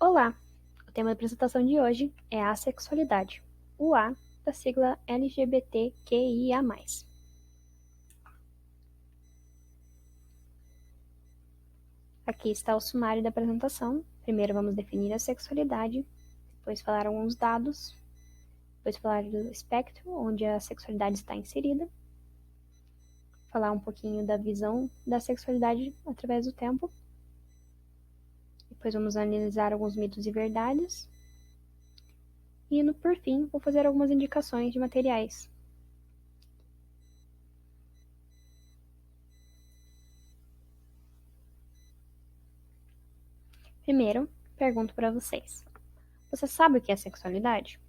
Olá! O tema da apresentação de hoje é a assexualidade, o A da sigla LGBTQIA+. Aqui está o sumário da apresentação. Primeiro vamos definir a sexualidade, depois falar alguns dados, depois falar do espectro onde a sexualidade está inserida, falar um pouquinho da visão da sexualidade através do tempo, depois vamos analisar alguns mitos e verdades, e por fim vou fazer algumas indicações de materiais. Primeiro, pergunto para vocês: você sabe o que é sexualidade?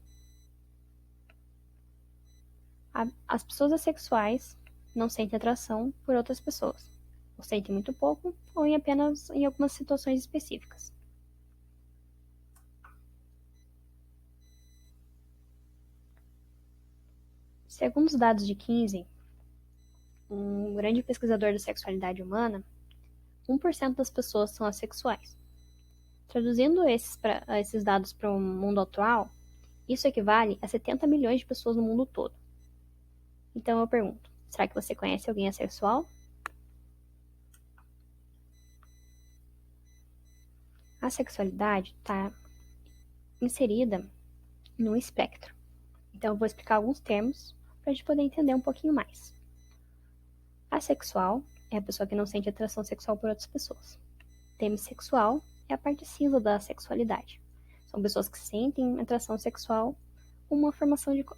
As pessoas assexuais não sentem atração por outras pessoas, ou sentem muito pouco, ou apenas em algumas situações específicas. Segundo os dados de Kinsey, um grande pesquisador da sexualidade humana, 1% das pessoas são assexuais. Traduzindo esses dados para o mundo atual, isso equivale a 70 milhões de pessoas no mundo todo. Então eu pergunto, será que você conhece alguém assexual? A sexualidade está inserida no espectro. Então eu vou explicar alguns termos para a gente poder entender um pouquinho mais. Assexual é a pessoa que não sente atração sexual por outras pessoas. Demissexual é a parte cinza da sexualidade. São pessoas que sentem atração sexual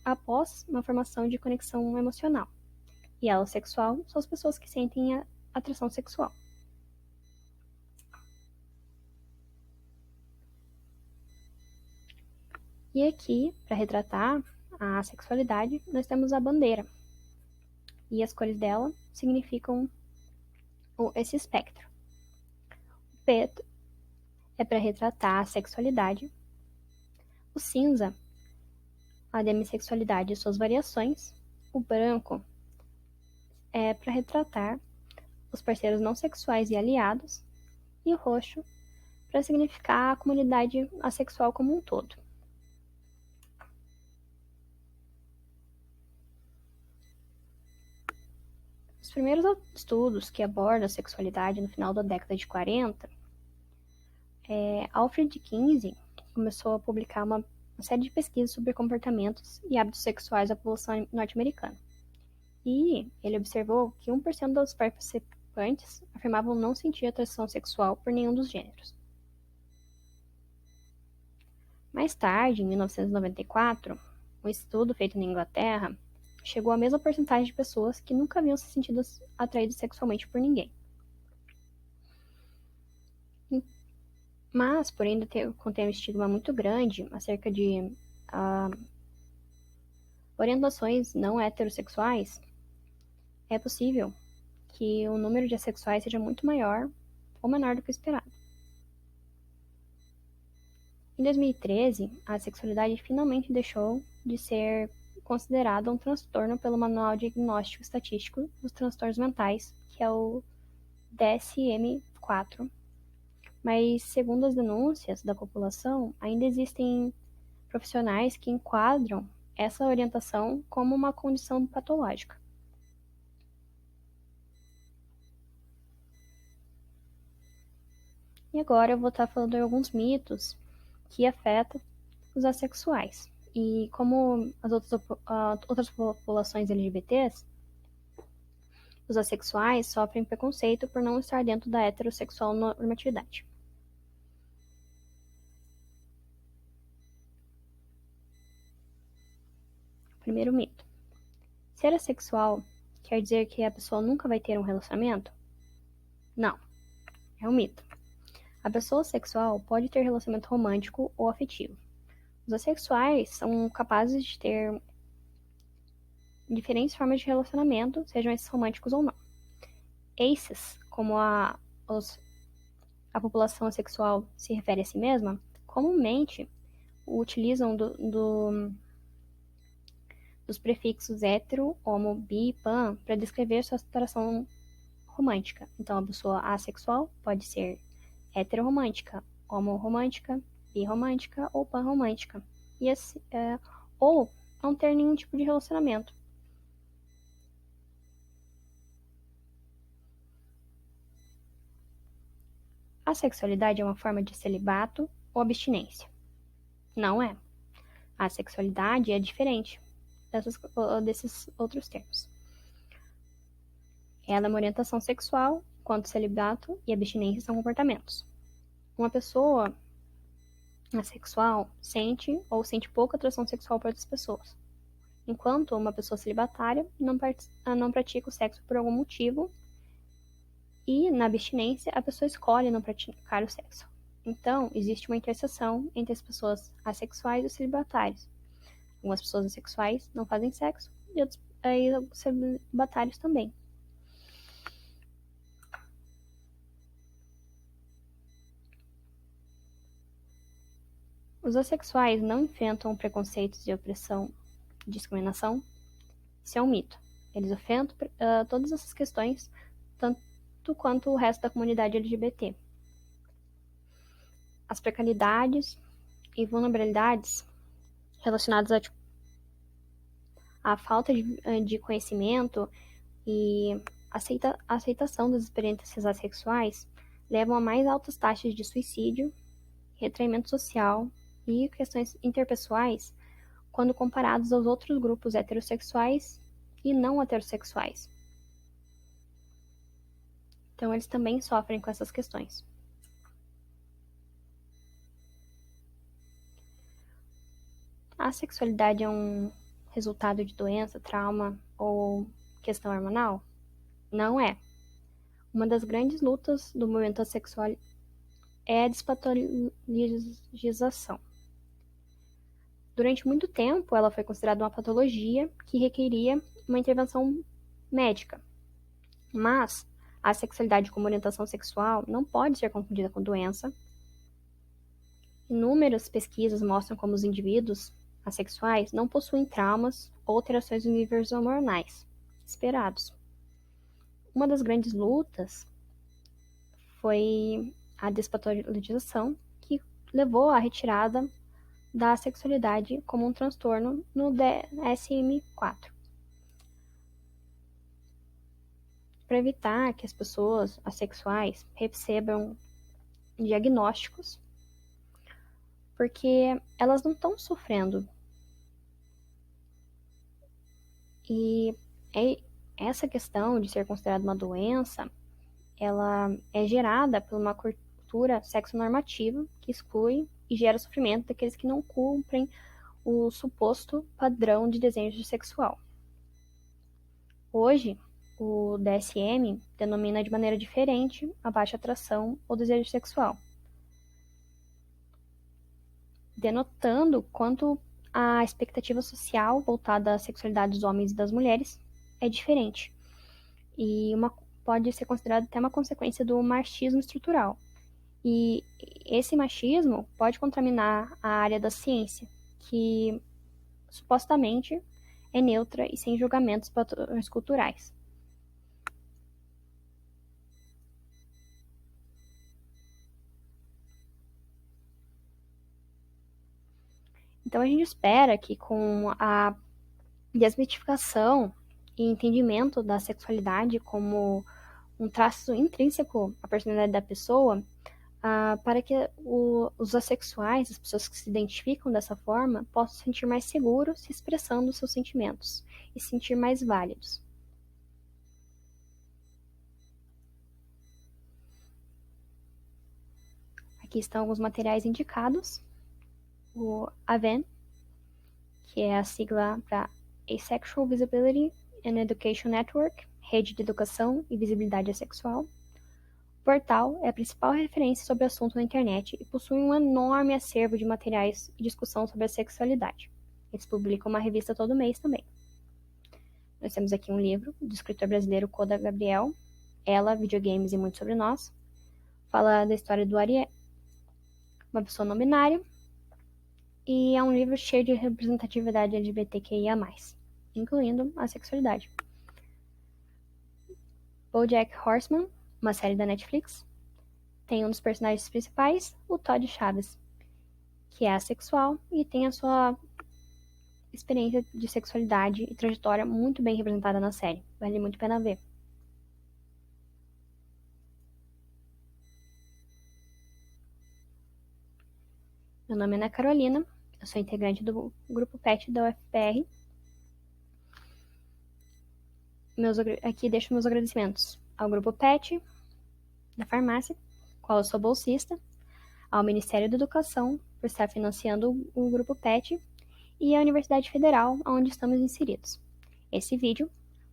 após uma formação de conexão emocional. E alossexual são as pessoas que sentem a atração sexual. E aqui, para retratar a sexualidade, nós temos a bandeira. E as cores dela significam esse espectro. O preto é para retratar a sexualidade. O cinza, a demissexualidade e suas variações. O branco é para retratar os parceiros não sexuais e aliados. E o roxo para significar a comunidade assexual como um todo. Os primeiros estudos que abordam a sexualidade no final da década de 40, Alfred Kinsey começou a publicar uma série de pesquisas sobre comportamentos e hábitos sexuais da população norte-americana. E ele observou que 1% dos participantes afirmavam não sentir atração sexual por nenhum dos gêneros. Mais tarde, em 1994, um estudo feito na Inglaterra chegou à mesma porcentagem de pessoas que nunca haviam se sentido atraídos sexualmente por ninguém. Mas, por ainda conter um estigma muito grande acerca de orientações não heterossexuais, é possível que o número de assexuais seja muito maior ou menor do que o esperado. Em 2013, a sexualidade finalmente deixou de ser considerada um transtorno pelo Manual Diagnóstico Estatístico dos Transtornos Mentais, que é o DSM-4. Mas, segundo as denúncias da população, ainda existem profissionais que enquadram essa orientação como uma condição patológica. E agora eu vou estar falando de alguns mitos que afetam os assexuais. E como as outras populações LGBTs, os assexuais sofrem preconceito por não estar dentro da heterossexual normatividade. Primeiro mito. Ser assexual quer dizer que a pessoa nunca vai ter um relacionamento? Não, é um mito. A pessoa assexual pode ter relacionamento romântico ou afetivo. Os assexuais são capazes de ter diferentes formas de relacionamento, sejam esses românticos ou não. Aces, como a população assexual se refere a si mesma, comumente utilizam dos prefixos hetero, homo, bi, pan para descrever sua atração romântica. Então, a pessoa assexual pode ser heteroromântica, homoromântica, birromântica ou panromântica, ou não ter nenhum tipo de relacionamento. A sexualidade é uma forma de celibato ou abstinência? Não é. A sexualidade é diferente desses outros termos. Ela é uma orientação sexual, enquanto celibato e abstinência são comportamentos. Uma pessoa assexual sente ou sente pouca atração sexual para outras pessoas, enquanto uma pessoa celibatária não pratica o sexo por algum motivo, e na abstinência a pessoa escolhe não praticar o sexo. Então, existe uma interseção entre as pessoas assexuais e os celibatários. Algumas pessoas assexuais não fazem sexo e outros celibatários também. Os assexuais não enfrentam preconceitos de opressão e discriminação? Isso é um mito. Eles enfrentam todas essas questões, tanto quanto o resto da comunidade LGBT. As precariedades e vulnerabilidades relacionadas à falta de conhecimento e aceitação das experiências assexuais levam a mais altas taxas de suicídio, retraimento social e questões interpessoais quando comparados aos outros grupos heterossexuais e não heterossexuais. Então, eles também sofrem com essas questões. A sexualidade é um resultado de doença, trauma ou questão hormonal? Não é. Uma das grandes lutas do movimento assexual é a despatologização. Durante muito tempo, ela foi considerada uma patologia que requeria uma intervenção médica. Mas a sexualidade como orientação sexual não pode ser confundida com doença. Inúmeras pesquisas mostram como os indivíduos assexuais não possuem traumas ou alterações nos níveis hormonais esperados. Uma das grandes lutas foi a despatologização, que levou à retirada da sexualidade como um transtorno no DSM-4. Para evitar que as pessoas assexuais recebam diagnósticos, porque elas não estão sofrendo. E essa questão de ser considerada uma doença, ela é gerada por uma cultura sexonormativa que exclui e gera sofrimento daqueles que não cumprem o suposto padrão de desejo sexual. Hoje, o DSM denomina de maneira diferente a baixa atração ou desejo sexual, denotando quanto a expectativa social voltada à sexualidade dos homens e das mulheres é diferente, e pode ser considerada até uma consequência do machismo estrutural. E esse machismo pode contaminar a área da ciência, que supostamente é neutra e sem julgamentos padrões culturais. Então a gente espera que com a desmitificação e entendimento da sexualidade como um traço intrínseco à personalidade da pessoa, para que os assexuais, as pessoas que se identificam dessa forma, possam se sentir mais seguros se expressando seus sentimentos e se sentir mais válidos. Aqui estão alguns materiais indicados. O AVEN, que é a sigla para Asexual Visibility and Education Network, Rede de Educação e Visibilidade Assexual. O portal é a principal referência sobre o assunto na internet e possui um enorme acervo de materiais e discussão sobre a sexualidade. Eles publicam uma revista todo mês também. Nós temos aqui um livro do escritor brasileiro Koda Gabriel, Ela, Videogames e Muito Sobre Nós. Fala da história do Ariel, uma pessoa não binária, e é um livro cheio de representatividade LGBTQIA+, incluindo a sexualidade. BoJack Horseman, uma série da Netflix, tem um dos personagens principais, o Todd Chaves. que é assexual e tem a sua experiência de sexualidade e trajetória muito bem representada na série. Vale muito a pena ver. Meu nome é Ana Carolina, eu sou integrante do grupo PET da UFPR. Aqui deixo meus agradecimentos ao grupo PET da farmácia, qual eu sou bolsista, ao Ministério da Educação por estar financiando o grupo PET e à Universidade Federal, onde estamos inseridos. Esse vídeo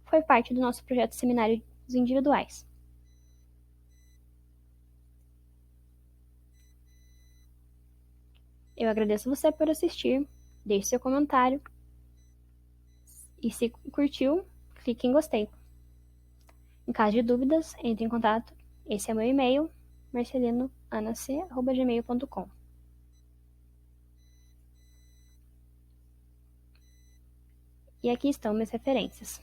foi parte do nosso projeto Seminários Individuais. Eu agradeço você por assistir, deixe seu comentário e se curtiu, clique em gostei. Em caso de dúvidas, entre em contato. Esse é meu e-mail, marcelinoanac@gmail.com. E aqui estão minhas referências.